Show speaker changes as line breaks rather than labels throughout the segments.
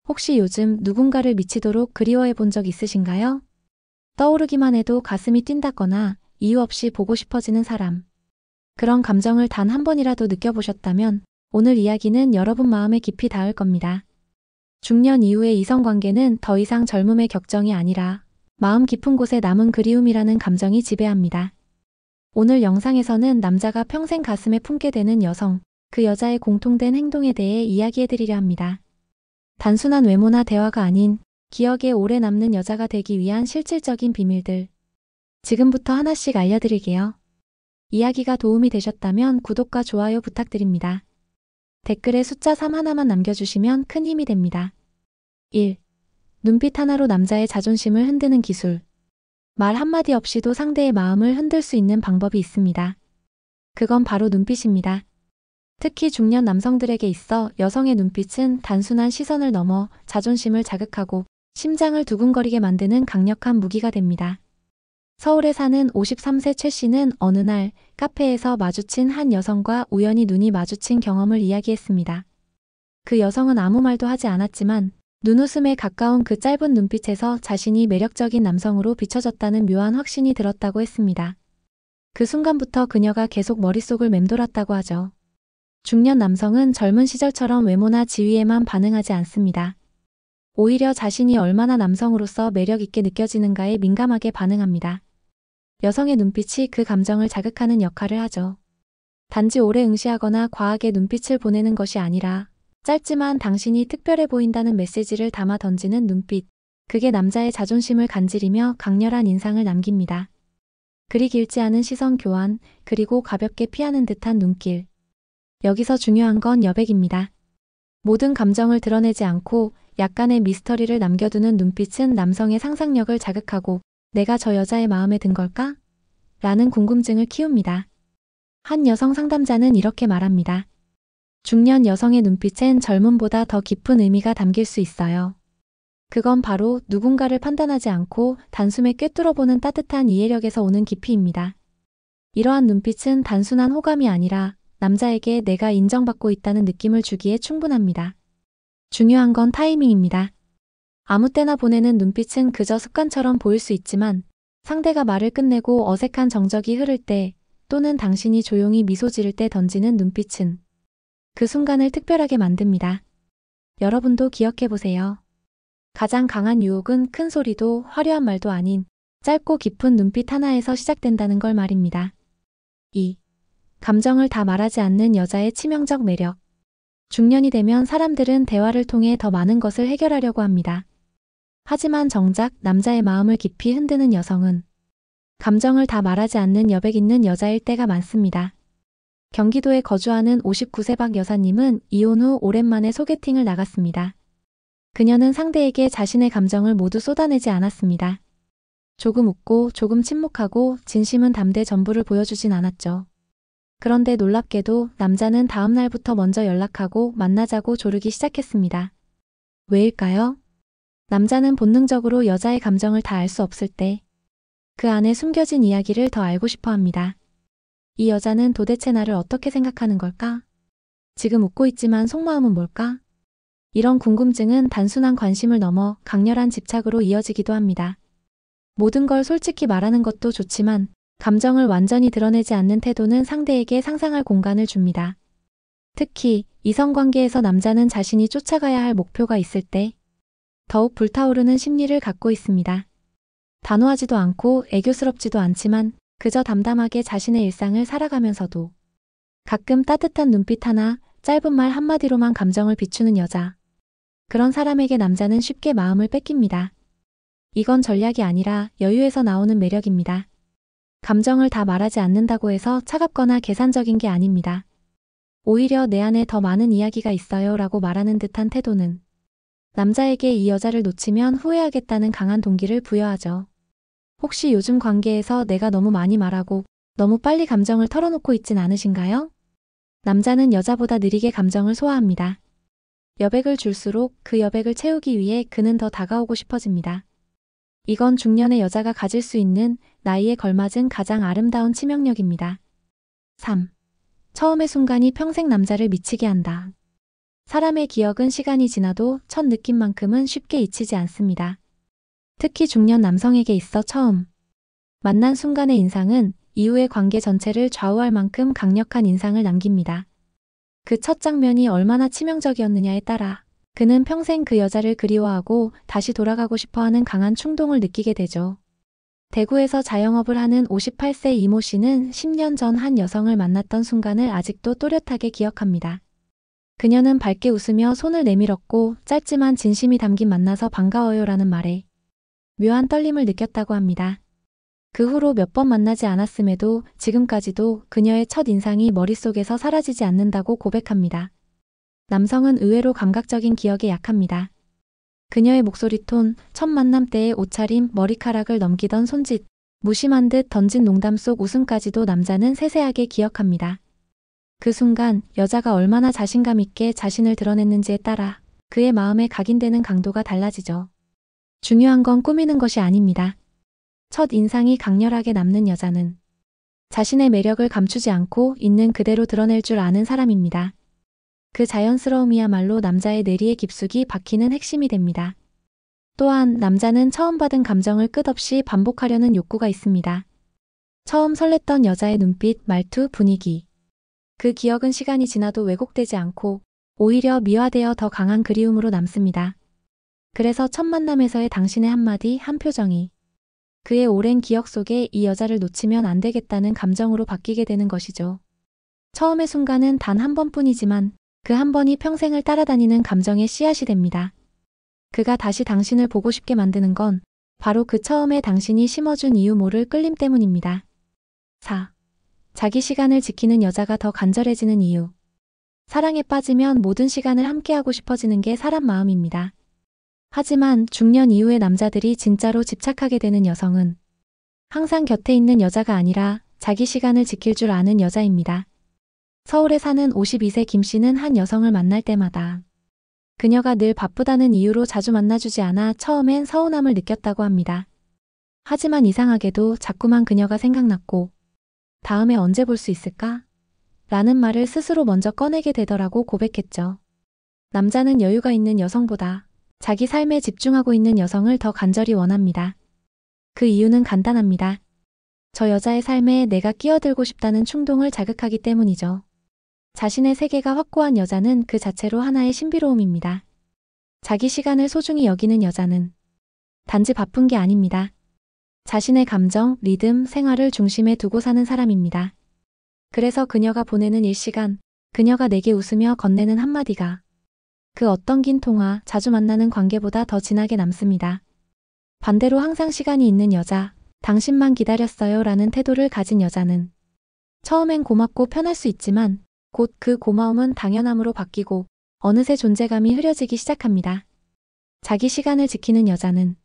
혹시 요즘 누군가를 미치도록 그리워해 본 적 있으신가요? 떠오르기만 해도 가슴이 뛴다거나 이유 없이 보고 싶어지는 사람. 그런 감정을 단 한 번이라도 느껴보셨다면 오늘 이야기는 여러분 마음에 깊이 닿을 겁니다. 중년 이후의 이성관계는 더 이상 젊음의 격정이 아니라 마음 깊은 곳에 남은 그리움이라는 감정이 지배합니다. 오늘 영상에서는 남자가 평생 가슴에 품게 되는 여성, 그 여자의 공통된 행동에 대해 이야기해드리려 합니다. 단순한 외모나 대화가 아닌 기억에 오래 남는 여자가 되기 위한 실질적인 비밀들. 지금부터 하나씩 알려드릴게요. 이야기가 도움이 되셨다면 구독과 좋아요 부탁드립니다. 댓글에 숫자 3 하나만 남겨주시면 큰 힘이 됩니다. 1. 눈빛 하나로 남자의 자존심을 흔드는 기술. 말 한마디 없이도 상대의 마음을 흔들 수 있는 방법이 있습니다. 그건 바로 눈빛입니다. 특히 중년 남성들에게 있어 여성의 눈빛은 단순한 시선을 넘어 자존심을 자극하고 심장을 두근거리게 만드는 강력한 무기가 됩니다. 서울에 사는 53세 최 씨는 어느 날 카페에서 마주친 한 여성과 우연히 눈이 마주친 경험을 이야기했습니다. 그 여성은 아무 말도 하지 않았지만 눈웃음에 가까운 그 짧은 눈빛에서 자신이 매력적인 남성으로 비춰졌다는 묘한 확신이 들었다고 했습니다. 그 순간부터 그녀가 계속 머릿속을 맴돌았다고 하죠. 중년 남성은 젊은 시절처럼 외모나 지위에만 반응하지 않습니다. 오히려 자신이 얼마나 남성으로서 매력 있게 느껴지는가에 민감하게 반응합니다. 여성의 눈빛이 그 감정을 자극하는 역할을 하죠. 단지 오래 응시하거나 과하게 눈빛을 보내는 것이 아니라 짧지만 당신이 특별해 보인다는 메시지를 담아 던지는 눈빛. 그게 남자의 자존심을 간지리며 강렬한 인상을 남깁니다. 그리 길지 않은 시선 교환, 그리고 가볍게 피하는 듯한 눈길. 여기서 중요한 건 여백입니다. 모든 감정을 드러내지 않고 약간의 미스터리를 남겨두는 눈빛은 남성의 상상력을 자극하고 내가 저 여자의 마음에 든 걸까? 라는 궁금증을 키웁니다. 한 여성 상담자는 이렇게 말합니다. 중년 여성의 눈빛엔 젊음보다 더 깊은 의미가 담길 수 있어요. 그건 바로 누군가를 판단하지 않고 단숨에 꿰뚫어보는 따뜻한 이해력에서 오는 깊이입니다. 이러한 눈빛은 단순한 호감이 아니라 남자에게 내가 인정받고 있다는 느낌을 주기에 충분합니다. 중요한 건 타이밍입니다. 아무 때나 보내는 눈빛은 그저 습관처럼 보일 수 있지만 상대가 말을 끝내고 어색한 정적이 흐를 때 또는 당신이 조용히 미소 지을 때 던지는 눈빛은 그 순간을 특별하게 만듭니다. 여러분도 기억해보세요. 가장 강한 유혹은 큰 소리도 화려한 말도 아닌 짧고 깊은 눈빛 하나에서 시작된다는 걸 말입니다. 2. 감정을 다 말하지 않는 여자의 치명적 매력. 중년이 되면 사람들은 대화를 통해 더 많은 것을 해결하려고 합니다. 하지만 정작 남자의 마음을 깊이 흔드는 여성은 감정을 다 말하지 않는 여백 있는 여자일 때가 많습니다. 경기도에 거주하는 59세 박 여사님은 이혼 후 오랜만에 소개팅을 나갔습니다. 그녀는 상대에게 자신의 감정을 모두 쏟아내지 않았습니다. 조금 웃고 조금 침묵하고 진심은 담대 전부를 보여주진 않았죠. 그런데 놀랍게도 남자는 다음 날부터 먼저 연락하고 만나자고 조르기 시작했습니다. 왜일까요? 남자는 본능적으로 여자의 감정을 다 알 수 없을 때 그 안에 숨겨진 이야기를 더 알고 싶어 합니다. 이 여자는 도대체 나를 어떻게 생각하는 걸까? 지금 웃고 있지만 속마음은 뭘까? 이런 궁금증은 단순한 관심을 넘어 강렬한 집착으로 이어지기도 합니다. 모든 걸 솔직히 말하는 것도 좋지만 감정을 완전히 드러내지 않는 태도는 상대에게 상상할 공간을 줍니다. 특히 이성관계에서 남자는 자신이 쫓아가야 할 목표가 있을 때 더욱 불타오르는 심리를 갖고 있습니다. 단호하지도 않고 애교스럽지도 않지만 그저 담담하게 자신의 일상을 살아가면서도 가끔 따뜻한 눈빛 하나, 짧은 말 한마디로만 감정을 비추는 여자. 그런 사람에게 남자는 쉽게 마음을 뺏깁니다. 이건 전략이 아니라 여유에서 나오는 매력입니다. 감정을 다 말하지 않는다고 해서 차갑거나 계산적인 게 아닙니다. 오히려 내 안에 더 많은 이야기가 있어요 라고 말하는 듯한 태도는 남자에게 이 여자를 놓치면 후회하겠다는 강한 동기를 부여하죠. 혹시 요즘 관계에서 내가 너무 많이 말하고 너무 빨리 감정을 털어놓고 있진 않으신가요? 남자는 여자보다 느리게 감정을 소화합니다. 여백을 줄수록 그 여백을 채우기 위해 그는 더 다가오고 싶어집니다. 이건 중년의 여자가 가질 수 있는 나이에 걸맞은 가장 아름다운 치명력입니다. 3. 처음의 순간이 평생 남자를 미치게 한다. 사람의 기억은 시간이 지나도 첫 느낌만큼은 쉽게 잊히지 않습니다. 특히 중년 남성에게 있어 처음 만난 순간의 인상은 이후의 관계 전체를 좌우할 만큼 강력한 인상을 남깁니다. 그 첫 장면이 얼마나 치명적이었느냐에 따라 그는 평생 그 여자를 그리워하고 다시 돌아가고 싶어하는 강한 충동을 느끼게 되죠. 대구에서 자영업을 하는 58세 이모 씨는 10년 전 한 여성을 만났던 순간을 아직도 또렷하게 기억합니다. 그녀는 밝게 웃으며 손을 내밀었고 짧지만 진심이 담긴 만나서 반가워요라는 말에 묘한 떨림을 느꼈다고 합니다. 그 후로 몇 번 만나지 않았음에도 지금까지도 그녀의 첫 인상이 머릿속에서 사라지지 않는다고 고백합니다. 남성은 의외로 감각적인 기억에 약합니다. 그녀의 목소리 톤, 첫 만남 때의 옷차림, 머리카락을 넘기던 손짓, 무심한 듯 던진 농담 속 웃음까지도 남자는 세세하게 기억합니다. 그 순간 여자가 얼마나 자신감 있게 자신을 드러냈는지에 따라 그의 마음에 각인되는 강도가 달라지죠. 중요한 건 꾸미는 것이 아닙니다. 첫 인상이 강렬하게 남는 여자는 자신의 매력을 감추지 않고 있는 그대로 드러낼 줄 아는 사람입니다. 그 자연스러움이야말로 남자의 뇌리에 깊숙이 박히는 핵심이 됩니다. 또한 남자는 처음 받은 감정을 끝없이 반복하려는 욕구가 있습니다. 처음 설렜던 여자의 눈빛, 말투, 분위기. 그 기억은 시간이 지나도 왜곡되지 않고 오히려 미화되어 더 강한 그리움으로 남습니다. 그래서 첫 만남에서의 당신의 한마디, 한 표정이 그의 오랜 기억 속에 이 여자를 놓치면 안 되겠다는 감정으로 바뀌게 되는 것이죠. 처음의 순간은 단 한 번뿐이지만 그 한 번이 평생을 따라다니는 감정의 씨앗이 됩니다. 그가 다시 당신을 보고 싶게 만드는 건 바로 그 처음에 당신이 심어준 이유 모를 끌림 때문입니다. 4. 자기 시간을 지키는 여자가 더 간절해지는 이유. 사랑에 빠지면 모든 시간을 함께하고 싶어지는 게 사람 마음입니다. 하지만 중년 이후의 남자들이 진짜로 집착하게 되는 여성은 항상 곁에 있는 여자가 아니라 자기 시간을 지킬 줄 아는 여자입니다. 서울에 사는 52세 김 씨는 한 여성을 만날 때마다 그녀가 늘 바쁘다는 이유로 자주 만나주지 않아 처음엔 서운함을 느꼈다고 합니다. 하지만 이상하게도 자꾸만 그녀가 생각났고 다음에 언제 볼 수 있을까? 라는 말을 스스로 먼저 꺼내게 되더라고 고백했죠. 남자는 여유가 있는 여성보다 자기 삶에 집중하고 있는 여성을 더 간절히 원합니다. 그 이유는 간단합니다. 저 여자의 삶에 내가 끼어들고 싶다는 충동을 자극하기 때문이죠. 자신의 세계가 확고한 여자는 그 자체로 하나의 신비로움입니다. 자기 시간을 소중히 여기는 여자는 단지 바쁜 게 아닙니다. 자신의 감정, 리듬, 생활을 중심에 두고 사는 사람입니다. 그래서 그녀가 보내는 일시간, 그녀가 내게 웃으며 건네는 한마디가 그 어떤 긴 통화, 자주 만나는 관계보다 더 진하게 남습니다. 반대로 항상 시간이 있는 여자, 당신만 기다렸어요 라는 태도를 가진 여자는 처음엔 고맙고 편할 수 있지만 곧 그 고마움은 당연함으로 바뀌고 어느새 존재감이 흐려지기 시작합니다. 자기 시간을 지키는 여자는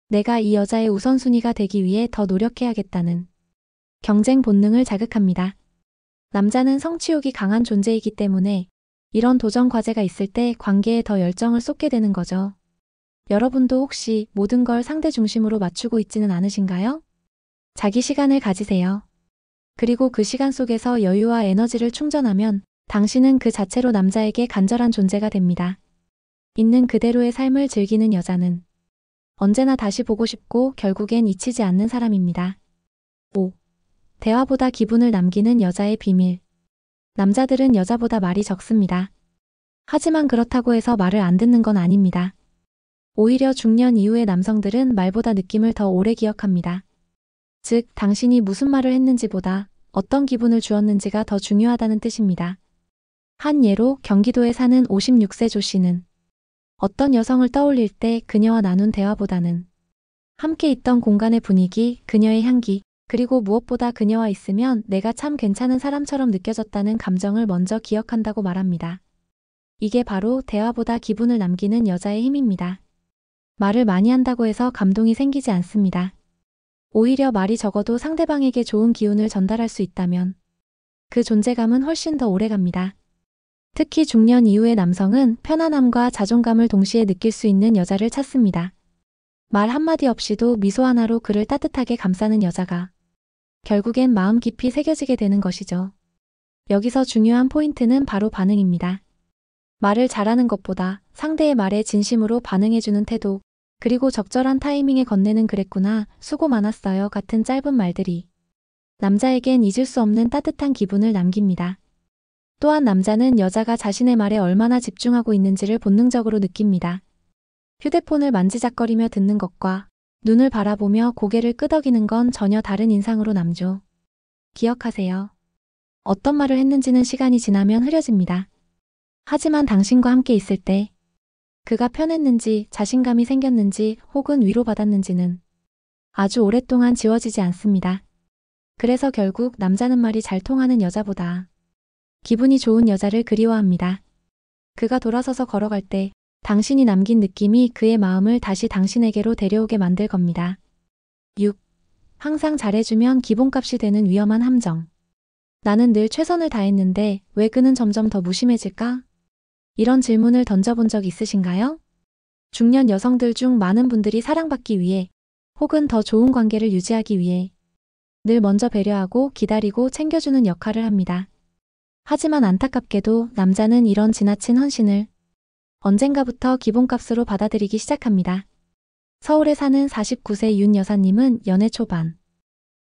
내가 이 여자의 우선순위가 되기 위해 더 노력해야겠다는 경쟁 본능을 자극합니다. 남자는 성취욕이 강한 존재이기 때문에 이런 도전 과제가 있을 때 관계에 더 열정을 쏟게 되는 거죠. 여러분도 혹시 모든 걸 상대 중심으로 맞추고 있지는 않으신가요? 자기 시간을 가지세요. 그리고 그 시간 속에서 여유와 에너지를 충전하면 당신은 그 자체로 남자에게 간절한 존재가 됩니다. 있는 그대로의 삶을 즐기는 여자는 언제나 다시 보고 싶고 결국엔 잊히지 않는 사람입니다. 5. 대화보다 기분을 남기는 여자의 비밀. 남자들은 여자보다 말이 적습니다. 하지만 그렇다고 해서 말을 안 듣는 건 아닙니다. 오히려 중년 이후의 남성들은 말보다 느낌을 더 오래 기억합니다. 즉, 당신이 무슨 말을 했는지보다 어떤 기분을 주었는지가 더 중요하다는 뜻입니다. 한 예로 경기도에 사는 56세 조 씨는 어떤 여성을 떠올릴 때 그녀와 나눈 대화보다는 함께 있던 공간의 분위기, 그녀의 향기, 그리고 무엇보다 그녀와 있으면 내가 참 괜찮은 사람처럼 느껴졌다는 감정을 먼저 기억한다고 말합니다. 이게 바로 대화보다 기분을 남기는 여자의 힘입니다. 말을 많이 한다고 해서 감동이 생기지 않습니다. 오히려 말이 적어도 상대방에게 좋은 기운을 전달할 수 있다면 그 존재감은 훨씬 더 오래갑니다. 특히 중년 이후의 남성은 편안함과 자존감을 동시에 느낄 수 있는 여자를 찾습니다. 말 한마디 없이도 미소 하나로 그를 따뜻하게 감싸는 여자가 결국엔 마음 깊이 새겨지게 되는 것이죠. 여기서 중요한 포인트는 바로 반응입니다. 말을 잘하는 것보다 상대의 말에 진심으로 반응해주는 태도, 그리고 적절한 타이밍에 건네는 그랬구나, 수고 많았어요 같은 짧은 말들이 남자에겐 잊을 수 없는 따뜻한 기분을 남깁니다. 또한 남자는 여자가 자신의 말에 얼마나 집중하고 있는지를 본능적으로 느낍니다. 휴대폰을 만지작거리며 듣는 것과 눈을 바라보며 고개를 끄덕이는 건 전혀 다른 인상으로 남죠. 기억하세요. 어떤 말을 했는지는 시간이 지나면 흐려집니다. 하지만 당신과 함께 있을 때 그가 편했는지, 자신감이 생겼는지, 혹은 위로받았는지는 아주 오랫동안 지워지지 않습니다. 그래서 결국 남자는 말이 잘 통하는 여자보다 기분이 좋은 여자를 그리워합니다. 그가 돌아서서 걸어갈 때 당신이 남긴 느낌이 그의 마음을 다시 당신에게로 데려오게 만들 겁니다. 6. 항상 잘해주면 기본값이 되는 위험한 함정. 나는 늘 최선을 다했는데 왜 그는 점점 더 무심해질까? 이런 질문을 던져본 적 있으신가요? 중년 여성들 중 많은 분들이 사랑받기 위해 혹은 더 좋은 관계를 유지하기 위해 늘 먼저 배려하고 기다리고 챙겨주는 역할을 합니다. 하지만 안타깝게도 남자는 이런 지나친 헌신을 언젠가부터 기본값으로 받아들이기 시작합니다. 서울에 사는 49세 윤 여사님은 연애 초반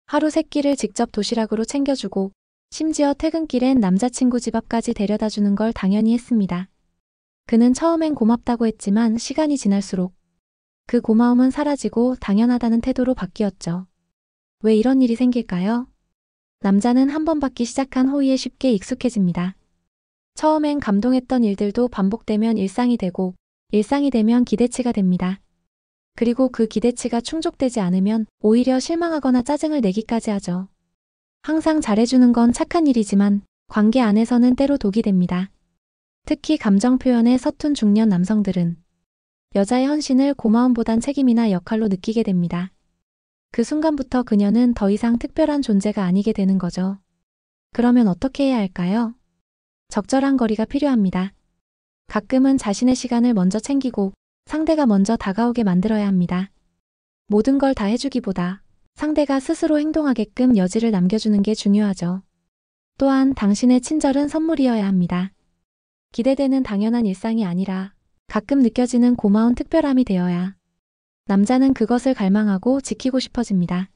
하루 3끼를 직접 도시락으로 챙겨주고 심지어 퇴근길엔 남자친구 집 앞까지 데려다주는 걸 당연히 했습니다. 그는 처음엔 고맙다고 했지만 시간이 지날수록 그 고마움은 사라지고 당연하다는 태도로 바뀌었죠. 왜 이런 일이 생길까요? 남자는 한 번 받기 시작한 호의에 쉽게 익숙해집니다. 처음엔 감동했던 일들도 반복되면 일상이 되고, 일상이 되면 기대치가 됩니다. 그리고 그 기대치가 충족되지 않으면 오히려 실망하거나 짜증을 내기까지 하죠. 항상 잘해주는 건 착한 일이지만 관계 안에서는 때로 독이 됩니다. 특히 감정 표현에 서툰 중년 남성들은 여자의 헌신을 고마움보단 책임이나 역할로 느끼게 됩니다. 그 순간부터 그녀는 더 이상 특별한 존재가 아니게 되는 거죠. 그러면 어떻게 해야 할까요? 적절한 거리가 필요합니다. 가끔은 자신의 시간을 먼저 챙기고 상대가 먼저 다가오게 만들어야 합니다. 모든 걸 다 해주기보다 상대가 스스로 행동하게끔 여지를 남겨주는 게 중요하죠. 또한 당신의 친절은 선물이어야 합니다. 기대되는 당연한 일상이 아니라 가끔 느껴지는 고마운 특별함이 되어야 남자는 그것을 갈망하고 지키고 싶어집니다.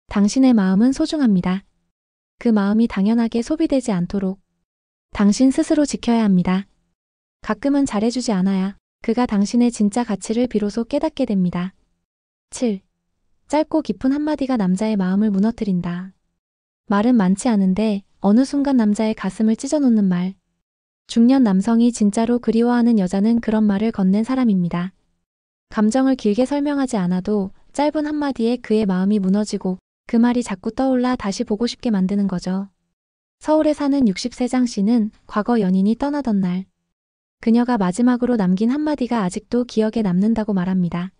당신의 마음은 소중합니다. 그 마음이 당연하게 소비되지 않도록 당신 스스로 지켜야 합니다. 가끔은 잘해주지 않아야 그가 당신의 진짜 가치를 비로소 깨닫게 됩니다. 7. 짧고 깊은 한마디가 남자의 마음을 무너뜨린다. 말은 많지 않은데 어느 순간 남자의 가슴을 찢어놓는 말. 중년 남성이 진짜로 그리워하는 여자는 그런 말을 건넨 사람입니다. 감정을 길게 설명하지 않아도 짧은 한마디에 그의 마음이 무너지고 그 말이 자꾸 떠올라 다시 보고 싶게 만드는 거죠. 서울에 사는 60세 장 씨는 과거 연인이 떠나던 날 그녀가 마지막으로 남긴 한마디가 아직도 기억에 남는다고 말합니다.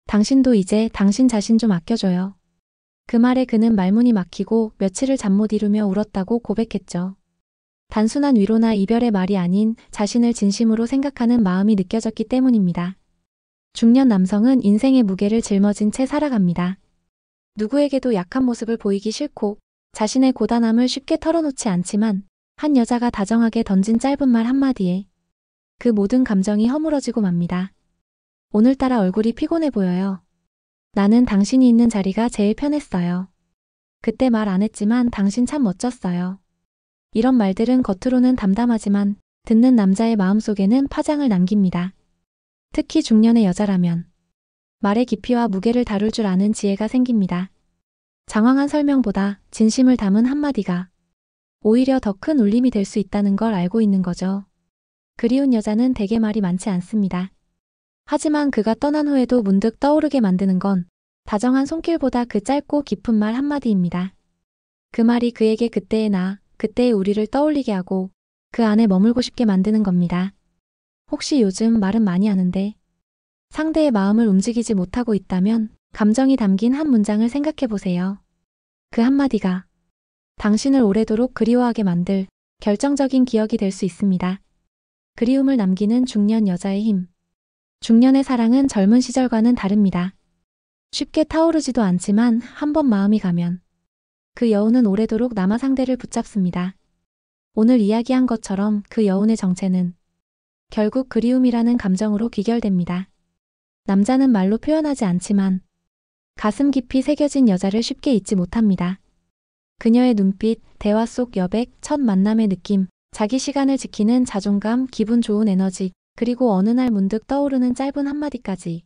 당신도 이제 당신 자신 좀 아껴줘요. 그 말에 그는 말문이 막히고 며칠을 잠 못 이루며 울었다고 고백했죠. 단순한 위로나 이별의 말이 아닌 자신을 진심으로 생각하는 마음이 느껴졌기 때문입니다. 중년 남성은 인생의 무게를 짊어진 채 살아갑니다. 누구에게도 약한 모습을 보이기 싫고 자신의 고단함을 쉽게 털어놓지 않지만 한 여자가 다정하게 던진 짧은 말 한마디에 그 모든 감정이 허물어지고 맙니다. 오늘따라 얼굴이 피곤해 보여요. 나는 당신이 있는 자리가 제일 편했어요. 그때 말 안 했지만 당신 참 멋졌어요. 이런 말들은 겉으로는 담담하지만 듣는 남자의 마음속에는 파장을 남깁니다. 특히 중년의 여자라면 말의 깊이와 무게를 다룰 줄 아는 지혜가 생깁니다. 장황한 설명보다 진심을 담은 한마디가 오히려 더 큰 울림이 될 수 있다는 걸 알고 있는 거죠. 그리운 여자는 대개 말이 많지 않습니다. 하지만 그가 떠난 후에도 문득 떠오르게 만드는 건 다정한 손길보다 그 짧고 깊은 말 한마디입니다. 그 말이 그에게 그때의 나, 그때의 우리를 떠올리게 하고 그 안에 머물고 싶게 만드는 겁니다. 혹시 요즘 말은 많이 하는데 상대의 마음을 움직이지 못하고 있다면 감정이 담긴 한 문장을 생각해 보세요. 그 한마디가 당신을 오래도록 그리워하게 만들 결정적인 기억이 될 수 있습니다. 그리움을 남기는 중년 여자의 힘. 중년의 사랑은 젊은 시절과는 다릅니다. 쉽게 타오르지도 않지만 한 번 마음이 가면 그 여운은 오래도록 남아 상대를 붙잡습니다. 오늘 이야기한 것처럼 그 여운의 정체는 결국 그리움이라는 감정으로 귀결됩니다. 남자는 말로 표현하지 않지만 가슴 깊이 새겨진 여자를 쉽게 잊지 못합니다. 그녀의 눈빛, 대화 속 여백, 첫 만남의 느낌, 자기 시간을 지키는 자존감, 기분 좋은 에너지, 그리고 어느 날 문득 떠오르는 짧은 한마디까지.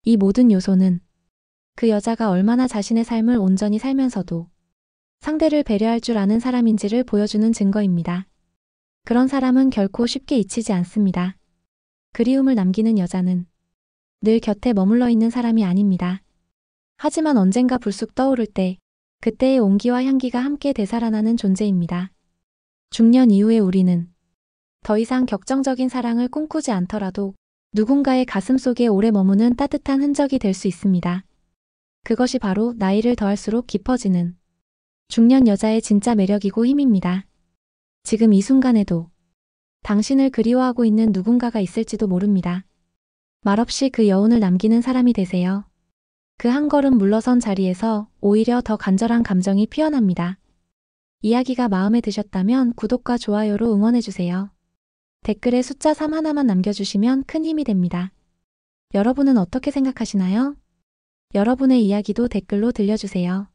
이 모든 요소는 그 여자가 얼마나 자신의 삶을 온전히 살면서도 상대를 배려할 줄 아는 사람인지를 보여주는 증거입니다. 그런 사람은 결코 쉽게 잊히지 않습니다. 그리움을 남기는 여자는 늘 곁에 머물러 있는 사람이 아닙니다. 하지만 언젠가 불쑥 떠오를 때 그때의 온기와 향기가 함께 되살아나는 존재입니다. 중년 이후에 우리는 더 이상 격정적인 사랑을 꿈꾸지 않더라도 누군가의 가슴 속에 오래 머무는 따뜻한 흔적이 될 수 있습니다. 그것이 바로 나이를 더할수록 깊어지는 중년 여자의 진짜 매력이고 힘입니다. 지금 이 순간에도 당신을 그리워하고 있는 누군가가 있을지도 모릅니다. 말없이 그 여운을 남기는 사람이 되세요. 그 한 걸음 물러선 자리에서 오히려 더 간절한 감정이 피어납니다. 이야기가 마음에 드셨다면 구독과 좋아요로 응원해주세요. 댓글에 숫자 3 하나만 남겨주시면 큰 힘이 됩니다. 여러분은 어떻게 생각하시나요? 여러분의 이야기도 댓글로 들려주세요.